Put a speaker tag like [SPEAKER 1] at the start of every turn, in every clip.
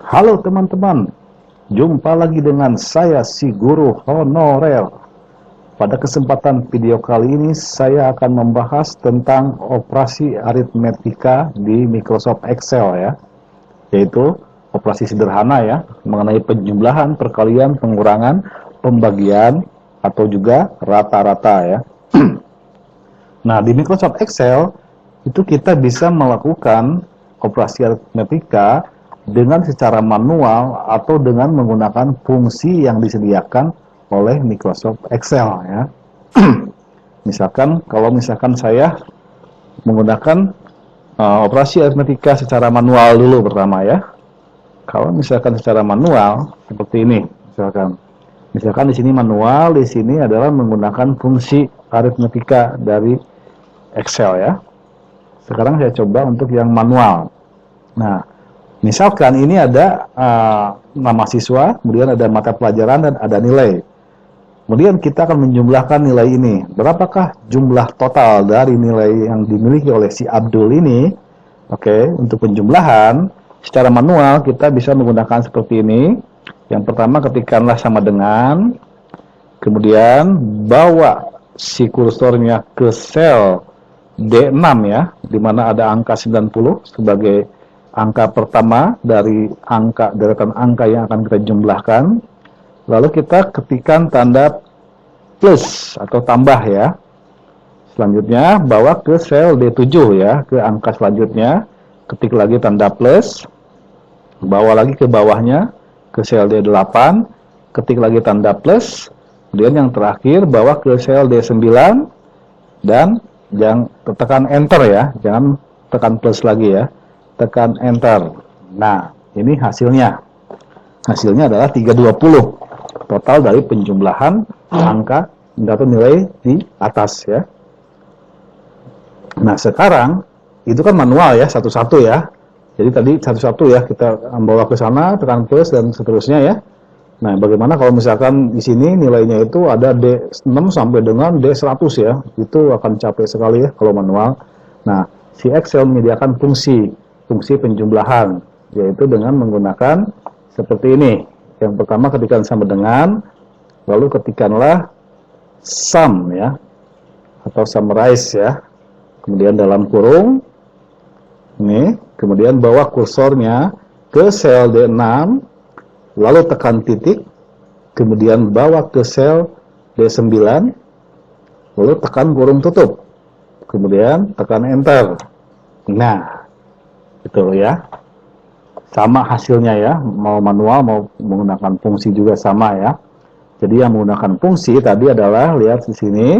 [SPEAKER 1] Halo teman-teman, jumpa lagi dengan saya si guru honorer. Pada kesempatan video kali ini saya akan membahas tentang operasi aritmetika di Microsoft Excel ya, yaitu operasi sederhana ya, mengenai penjumlahan, perkalian, pengurangan, pembagian, atau juga rata-rata ya. Nah, di Microsoft Excel itu kita bisa melakukan operasi aritmetika dengan secara manual atau dengan menggunakan fungsi yang disediakan oleh Microsoft Excel ya. Kalau misalkan saya menggunakan operasi aritmetika secara manual dulu pertama ya. Kalau misalkan secara manual seperti ini, misalkan di sini manual, di sini adalah menggunakan fungsi aritmetika dari Excel ya. Sekarang saya coba untuk yang manual. Nah, misalkan ini ada nama siswa, kemudian ada mata pelajaran dan ada nilai. Kemudian kita akan menjumlahkan nilai ini. Berapakah jumlah total dari nilai yang dimiliki oleh si Abdul ini? Oke, untuk penjumlahan secara manual kita bisa menggunakan seperti ini. Yang pertama ketikkanlah sama dengan, kemudian bawa si kursornya ke sel D6 ya, di mana ada angka 90 sebagai angka pertama dari deretan angka yang akan kita jumlahkan. Lalu kita ketikkan tanda plus atau tambah ya. Selanjutnya bawa ke sel D7 ya, ke angka selanjutnya. Ketik lagi tanda plus, bawa lagi ke bawahnya ke sel D8, ketik lagi tanda plus. Kemudian yang terakhir bawa ke sel D9 dan jangan tekan enter ya, jangan tekan plus lagi ya, tekan enter. Nah, ini hasilnya. Hasilnya adalah 320. Total dari penjumlahan angka atau nilai di atas ya. Nah, sekarang itu kan manual ya, satu-satu ya. Jadi tadi satu-satu ya kita bawa ke sana, tekan plus dan seterusnya ya. Nah, bagaimana kalau misalkan di sini nilainya itu ada D6 sampai dengan D100 ya. Itu akan capek sekali ya kalau manual. Nah, si Excel menyediakan fungsi penjumlahan, yaitu dengan menggunakan seperti ini. Yang pertama ketikkan sama dengan, lalu ketikkanlah sum ya, atau summarize ya. Kemudian dalam kurung, ini, kemudian bawa kursornya ke sel D6, lalu tekan titik, kemudian bawa ke sel D9, lalu tekan kurung tutup, kemudian tekan enter. Nah, itu ya, sama hasilnya ya, mau manual mau menggunakan fungsi juga sama ya. Jadi yang menggunakan fungsi tadi adalah, lihat di sini,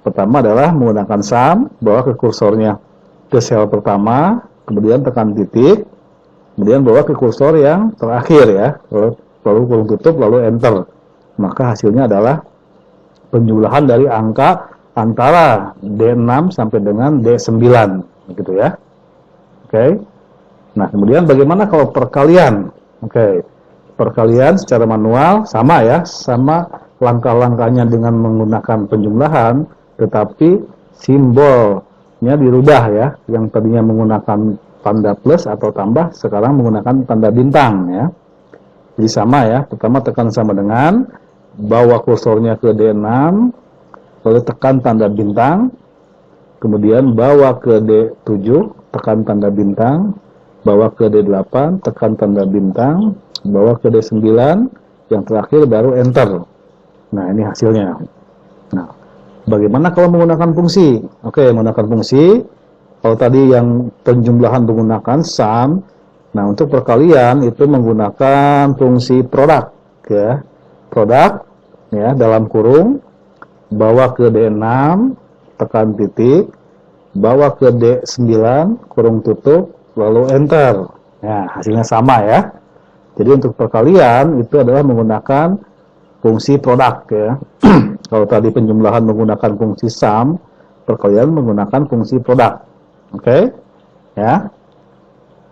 [SPEAKER 1] pertama adalah menggunakan sum, bawa ke kursornya ke sel pertama, kemudian tekan titik, kemudian bawa ke kursor yang terakhir ya, lalu kurung tutup, lalu enter. Maka hasilnya adalah penjumlahan dari angka antara D6 sampai dengan D9 gitu ya. Oke. Nah, kemudian bagaimana kalau perkalian? Oke. Perkalian secara manual sama ya, sama langkah-langkahnya dengan menggunakan penjumlahan, tetapi simbolnya dirubah ya. Yang tadinya menggunakan tanda plus atau tambah, sekarang menggunakan tanda bintang ya. Jadi sama ya, pertama tekan sama dengan, bawa kursornya ke D6, lalu tekan tanda bintang, kemudian bawa ke D7, tekan tanda bintang, bawa ke D8, tekan tanda bintang, bawa ke D9, yang terakhir baru enter. Nah, ini hasilnya. Nah, bagaimana kalau menggunakan fungsi? Oke, menggunakan fungsi. Kalau tadi yang penjumlahan menggunakan sum, nah untuk perkalian itu menggunakan fungsi produk ya. Produk ya, dalam kurung, bawa ke D6, tekan titik, bawa ke D9, kurung tutup, lalu enter. Nah, hasilnya sama ya. Jadi untuk perkalian itu adalah menggunakan fungsi produk ya. Kalau tadi penjumlahan menggunakan fungsi sum, perkalian menggunakan fungsi produk. Oke, ya.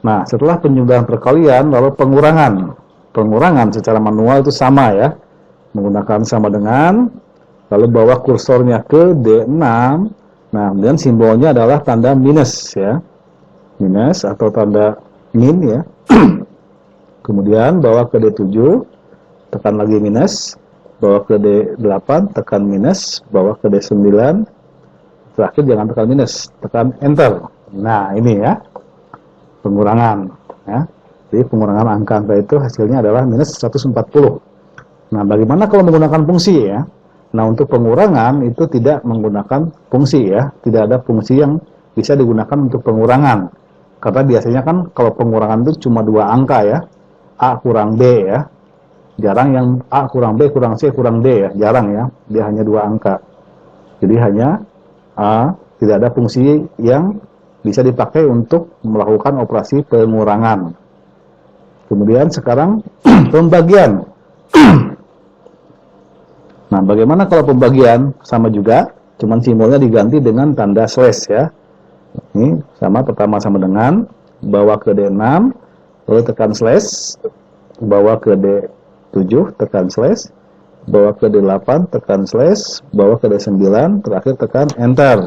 [SPEAKER 1] Nah, setelah penjumlahan perkalian, lalu pengurangan. Pengurangan secara manual itu sama ya, menggunakan sama dengan, lalu bawa kursornya ke D6. Nah, kemudian simbolnya adalah tanda minus ya, minus atau tanda min ya. kemudian bawa ke D7, tekan lagi minus, bawa ke D8, tekan minus, bawa ke D9, terakhir jangan tekan minus, tekan enter. Nah, ini ya, pengurangan. Ya. Jadi pengurangan angka-angka itu hasilnya adalah minus 140. Nah, bagaimana kalau menggunakan fungsi ya? Nah, untuk pengurangan itu tidak menggunakan fungsi ya. Tidak ada fungsi yang bisa digunakan untuk pengurangan. Karena biasanya kan kalau pengurangan itu cuma 2 angka ya. A kurang B ya. Jarang yang A kurang B kurang C kurang D ya. Jarang ya. Dia hanya 2 angka. Jadi hanya tidak ada fungsi yang bisa dipakai untuk melakukan operasi pengurangan. Kemudian sekarang pembagian. Nah, bagaimana kalau pembagian? Sama juga, cuman simbolnya diganti dengan tanda slash ya. Ini sama, pertama sama dengan, bawa ke D6, lalu tekan slash, bawa ke D7, tekan slash, bawa ke D8, tekan slash, bawa ke D9, terakhir tekan enter.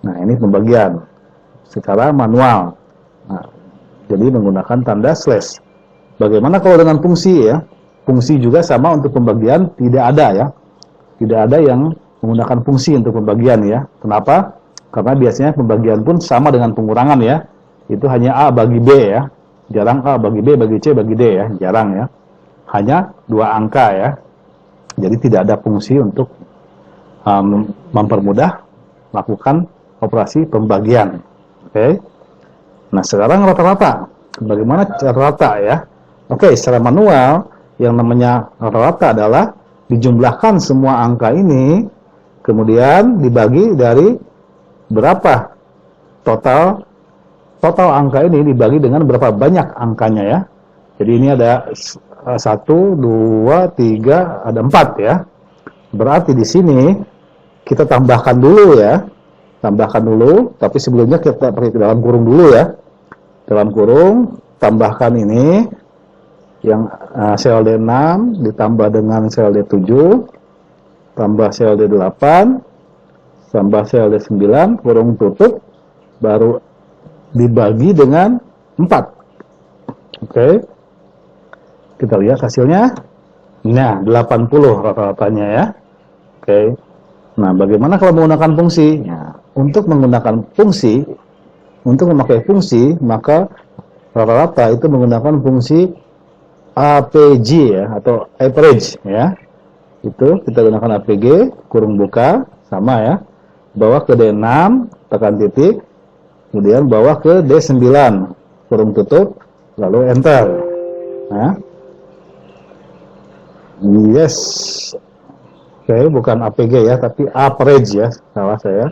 [SPEAKER 1] Nah, ini pembagian secara manual. Nah, jadi menggunakan tanda slash. Bagaimana kalau dengan fungsi ya? Fungsi juga sama untuk pembagian, tidak ada ya. Tidak ada yang menggunakan fungsi untuk pembagian ya. Kenapa? Karena biasanya pembagian pun sama dengan pengurangan ya. Itu hanya A bagi B ya. Jarang A bagi B, bagi C, bagi D ya. Jarang ya. Hanya 2 angka ya. Jadi tidak ada fungsi untuk mempermudah melakukan operasi pembagian. Oke. Nah, sekarang rata-rata. Bagaimana cara rata ya? Oke, secara manual yang namanya rata-rata adalah dijumlahkan semua angka ini, kemudian dibagi dari berapa total angka ini dibagi dengan berapa banyak angkanya ya. Jadi ini ada 1, 2, 3, ada 4 ya. Berarti di sini kita tambahkan dulu ya. Tambahkan dulu, tapi sebelumnya kita pakai ke dalam kurung dulu ya. Dalam kurung, tambahkan ini yang sel D6 ditambah dengan sel D7, tambah sel D8, tambah sel D9, kurung tutup, baru dibagi dengan 4. Oke. Kita lihat hasilnya. Nah, 80 rata-ratanya ya. Oke. Nah, bagaimana kalau menggunakan fungsi? Nah, untuk menggunakan fungsi, untuk memakai fungsi, maka rata-rata itu menggunakan fungsi APG ya, atau average ya. Itu kita gunakan APG, kurung buka, sama ya. Bawa ke D6, tekan titik, kemudian bawa ke D9, kurung tutup, lalu enter. Nah. Yes. Oke, bukan APG ya, tapi average ya, salah saya.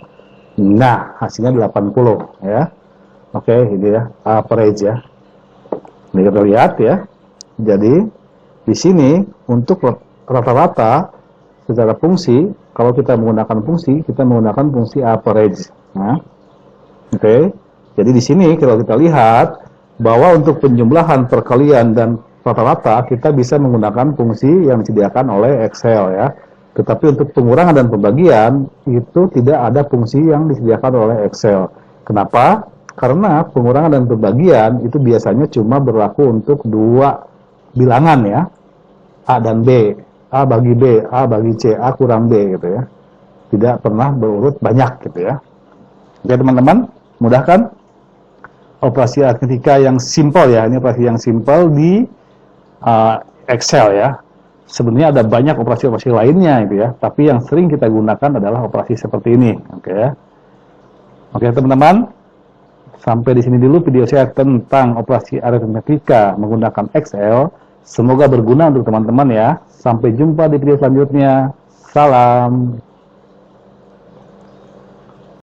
[SPEAKER 1] Nah, hasilnya 80 ya. Oke, ini ya, average ya. Ini kita lihat ya. Jadi, di sini untuk rata-rata secara fungsi, kalau kita menggunakan fungsi average. Nah, oke. Jadi di sini kalau kita lihat bahwa untuk penjumlahan, perkalian, dan rata-rata kita bisa menggunakan fungsi yang disediakan oleh Excel ya. Tetapi untuk pengurangan dan pembagian itu tidak ada fungsi yang disediakan oleh Excel. Kenapa? Karena pengurangan dan pembagian itu biasanya cuma berlaku untuk 2 bilangan ya. A dan B. A bagi B, A bagi C, A kurang B gitu ya. Tidak pernah berurut banyak gitu ya. Oke teman-teman, mudah kan? Operasi aritmetika yang simpel ya. Ini operasi yang simpel di Excel ya. Sebenarnya ada banyak operasi-operasi lainnya itu ya, tapi yang sering kita gunakan adalah operasi seperti ini, oke ya. Oke teman-teman, sampai di sini dulu video saya tentang operasi aritmetika menggunakan Excel. Semoga berguna untuk teman-teman ya. Sampai jumpa di video selanjutnya. Salam.